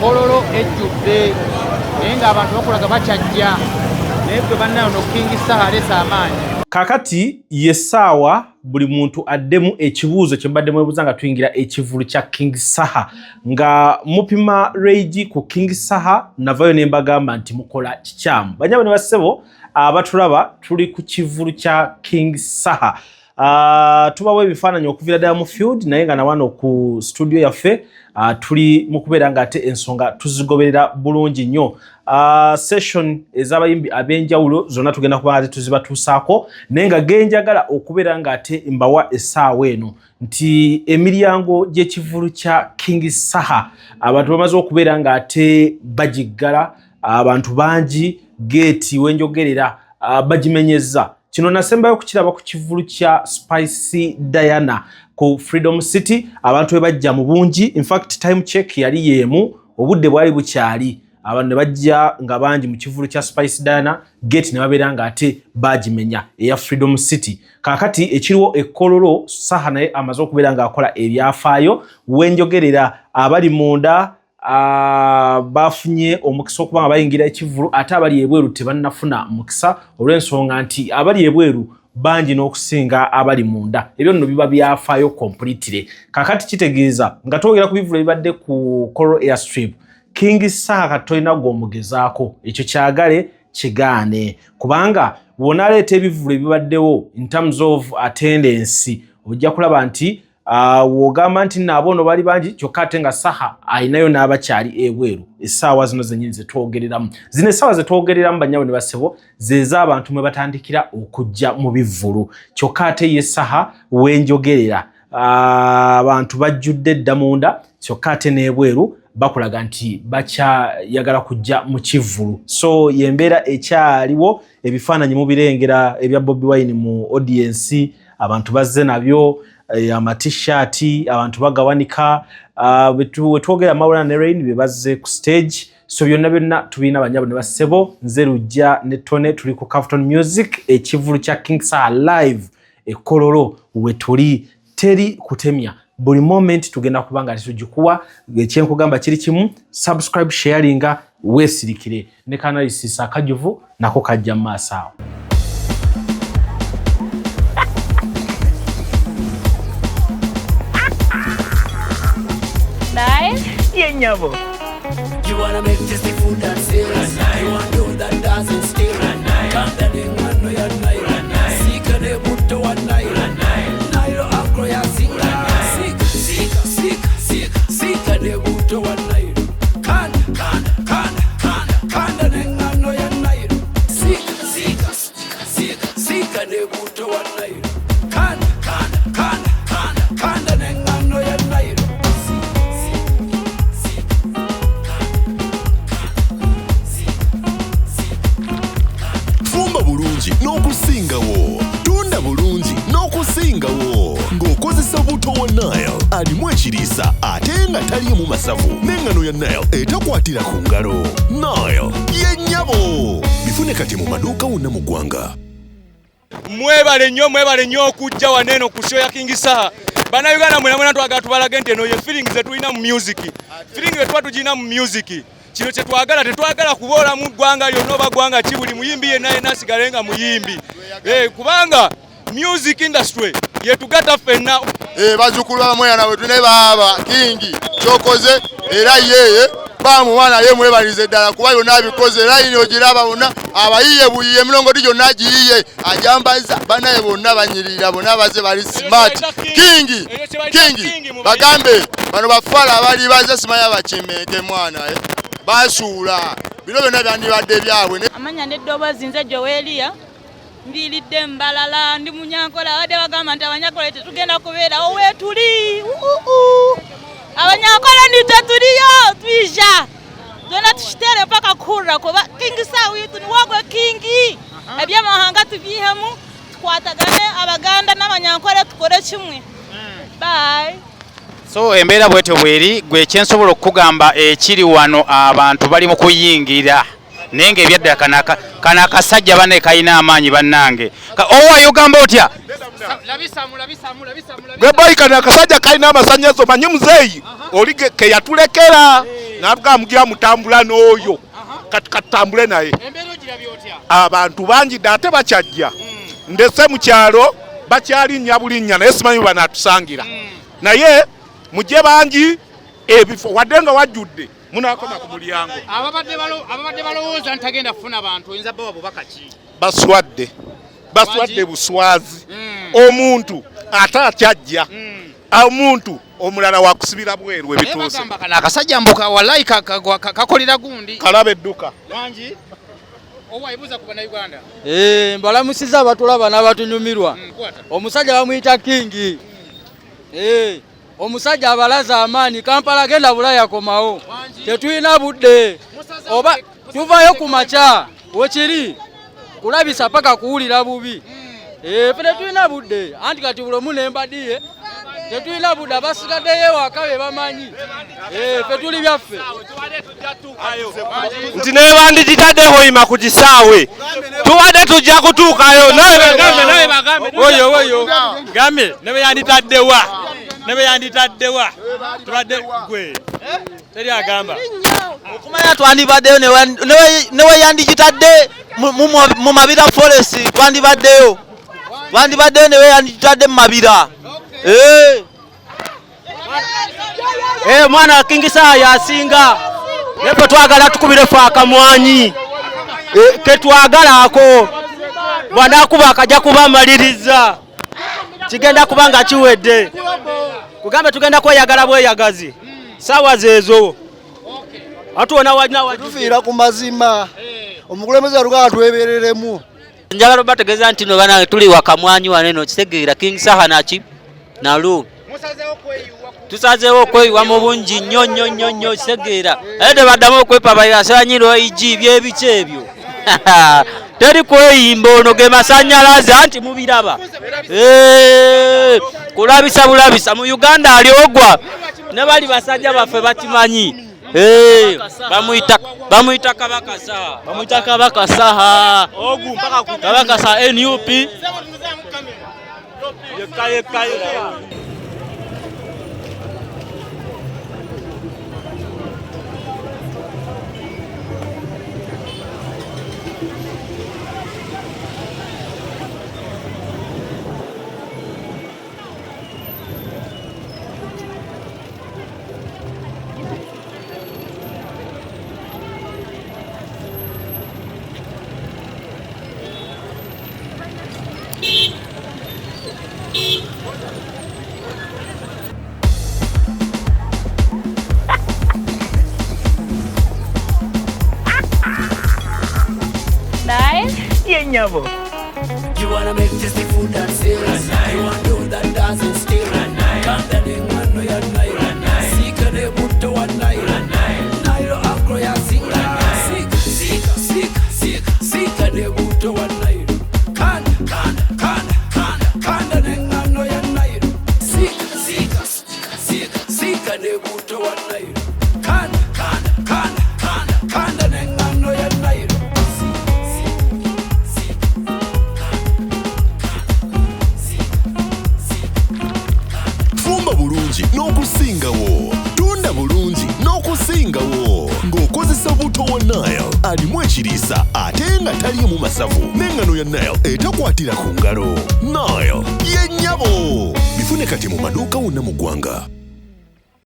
Kololo ejjudde naye ng'abantu bakulaga bakyajja naye gwe bannayo no King Saha alesa amaanyi. Kakati yessaawa buli muntu addemu ekibuuzo kye mbadde mwebuuza nga tuyingira ekivulu kya King Saha nga mupima rage ku King Saha navayo ne mbagamba nti mukola kikyamu. Banyabo ne bassebo abatulaba tuli ku kivulu kya King Saha. Tubawo ebifaananyi okuviira ddala mu field naye nga na wano ku studio yaffe tuli mu kubeera nga ate ensonga tuzigoberera bulungi nnyo. Session ez'abayimbi ab'enjawulo zonna tugenda kuba ate tuzibatuusaako naye nga genjagala okubeera nga ate mbawa essaawa eno nti emiryango gy'ekivulu kya King Saha abantu bamaze okubeera nga ate bagiggala, abantu bangi geeti wenjogerera bagimenyezza. Kino nasembayo okukiraba ku kivulu kya Spice Diana ku Freedom City, abantu we bajja mu bungi. In fact time check yali yemu, obudde bwali bukyali, abantu ne bajja nga bangi mu kivulu kya Spice Diana, gate ne babeera nga ate bagimenya eya Freedom City. Kakati ekiriwo ekkololo Saha naye amaze okubeera nga akola ebyafaayo wenjogerera abali munda bafunye omukisa okuba nga bayingira ekivulu ate abali ebweru tebannafuna mukisa olw'ensonga nti abali ebweru bangi n'okusinga abali munda. Ebyo nno biba byafaayo completely. Kakati kitegeeza nga twogera ku bivulu ebibadde ku Coral Airstrip, King Saha katolina gw'omugezaako, ekyo kyagale kigaane kubanga bw'onaaleeta ebivulu ebibaddewo in terms of attendance ojja kulaba nti wogamba nti naabono bali bangi kyokka ate nga Saha ayinayo n'abakyali ebweru. Essaawa zino zennyini zetwogereramu, zino essaawa zetwogereramu banyabo ne bassebo zez'abantu mwe batandikira okujja mu bivulu, kyokka ate ye Saha wenjogerera abantu bajjudde dda munda, kyokka ate n'ebweru bakulaga nti bakyayagala kujja mu kivulu. So yembeera ekyaliwo, ebifaananyi mubirengera ebya Bobi Wine mu audience, abantu bazze nabyo amatishaati, abantu bagawanika, wetwogera Mawula ne Rain be bazze ku stage. So byonna byonna tubiina banyabo ne bassebo, nze Lujja ne Tone tuli ku Captain Music, ekivulu kya King Saha live ekkololo we tuli, teri kutemya. Buli moment tugenda kubanga tujikuwa ekyenkugamba kiri kimu, subscribe, sharinga, weesirikire ne kanalisisa akajuvu nako kajja mu maaso awo. Yeah, nyabo. You wanna make tasty food and serious. You wanna do that dancing still. Can't that in one no ya night. Sika de buto one night. Nairo akro ya sika. Sika de buto one night. Can't that in one no ya night. Sika de buto one night. Can't that in one no ya night. N'okusingawo, tunda bulungi n'okusingawo ng'okozesa buto wa Nile alimu ekiriisa ate nga taliimu masavu n'engano ya Nile etakwatira ku ngalo. Nile yennyabo, bifune kati mu maduuka wonna mu ggwanga. Mwebale nnyo okujja waneeno ku show ya King Saha. Bannayuganda mwena twagala tubalage nti eno ye feeling ze tulina mu music. Feeling ze tuba tugina mu music. Kino kye tetwagala kuboola mu ggwanga lyonna oba ggwanga ki, buli muyimbi yenna asigale nga muyimbi. Kubanga music industry yetugatta ffenna. Bazzukulu bamwera nawe tune baaba King kyokoze era yeye bamuwana ye mwebalize ddala kuba yonna abikoze era yino ogiraba bonna abayiye buyiye emilongoti gyonna giyiye ajambaza banaye bonna banyirira bonna baze bali smart. King bagambe bano bafala abali baze simanya bakimeke mwana basuula bino byonna byandibadde byabwe. Amanya n'eddoboozi nze Jowelia mbiiridde Mbalala ndi Munyankola, wadde bagamba nti Abanyankola tetugenda kubeerawo weetuli. Abanyankola ndi tetuliyo twisha zonna tukitere paka kurra kuba King Saha witu niwagwe Kingi. Ebyamahanga tubyihemu tukwatagane Abaganda n'Abanyankola tukole kimwe. Bye. So embeera bwetyo bweri gwe kyensobola okugamba ekiri wano abantu bali mu kuyingira naye ng'ebyaddala kana akasajja banne kalina amaanyi bannange. Owaayo ogamba otya? gwe boyikani akasajja kalina amasanyazo manyi muzeeyi oli ke yatulekera navuga mugira mutambula n'oyo kati katambule naye abantu bangi dda ate bakyajja ndese mu kyalo bakyalinnya bulinnya naye simanyi banatusangira naye mujje bangi ebifo wadde nga wajjudde munakoma ku mulyango ababadde balowooza ntagenda kufuna bantu oyinza baba bubaka ki baswadde buswazi omuntu ate akyajja omuntu omulala wakusibira bweru ebituuse akasajja mbuka wallahi kakolera gundi kalaba edduka wangi owayibuza ku bannayuganda mbalamusiza abatulaba n'abatunyumirwa omusajja bamuyita kingi omusajja abalaza amaanyi Kampala agenda bulaya komawo tetulina budde oba tuvayo ku makya wekiri kulabisa paka kuwulira bubi ffe tetulina budde anti kati bulomu nembadiye tetulina budde abasigaddeyo ewaka be bamanyi ffe tuli byaffe nti naye bandigitadde hoyima ku kisaawe tubadde tujja kutuukayo oyo gambe nebe yanditaddewa tubadde gwe teri agamba okumanya twandibaddeyo newe yandigitadde mu mabira forest twandibaddeyo newe yandigitadde mu mabira mwana Kingisa yasinga nefe twagala tukubire fe akamwanyi ketwagalako bwanakuba akajja kubamaliriza kigenda kubanga kiwedde kugambe tugenda kweyagala bweyagazi sawa zezo atuona wajina tufiira ku mazima omukulembeze alugala twebereremu njagala bategeeza nti no bana tuli wakamwanyi waneno kitegeera Kingisa naki nalu tusazeewo okweyiwa mu bungi nnyo kitegeera ate baddamu okwepabalira sanyiro igi byebice ebyo teri kweyimba ono ge masannyalaze anti mubiraba kulabisa bulabisa mu Uganda alyogwa ne bali basajja baffe bakimanyi bamuyita kabaka saha ogu mpaka kabaka sa NUP yekka You wanna make tasty food and serious. You wanna do that dancing still. Kanda de ngano ya naira. Sika de buto wa naira. Nairo akro ya singa. Sika de buto wa naira. Kanda de ngano ya naira. Sika de buto wa naira. Kanda de ngano ya naira. Fumba bulungi n'okusingawo, tunda bulungi n'okusingawo ng'okozesa buto wa Nile alimu ekiriisa ate nga taliimu masavu n'engano ya Nile etakwatira ku ngalo. Nile ye nnyabo. Bifune kati mu maduuka wonna mu ggwanga.